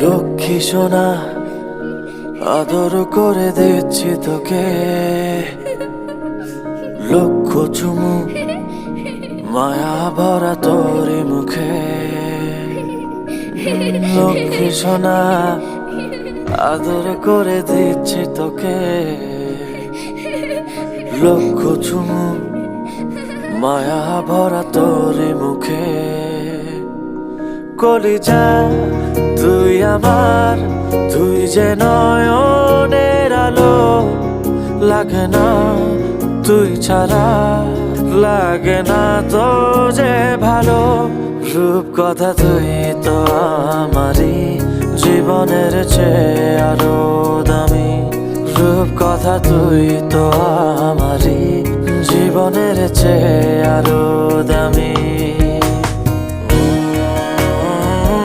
লক্ষ্মী সোনা আদর করে দিচ্ছি তোকে, লক্ষ চুমু মায়া ভরা তোর মুখে। লক্ষ্মী সোনা আদর করে দিচ্ছি তোকে, লক্ষ চুমু মায়া ভরা তোর মুখে। কলিজা তুই আমার, তুই যে নয়নের আলো, লাগে না তুই ছাড়া, লাগে না তো যে ভালো। রূপ কথা তুই তো আমারই জীবনের চেয়ে আরো দামি, রূপ কথা তুই তো আমারই জীবনের চেয়ে আরো দামি।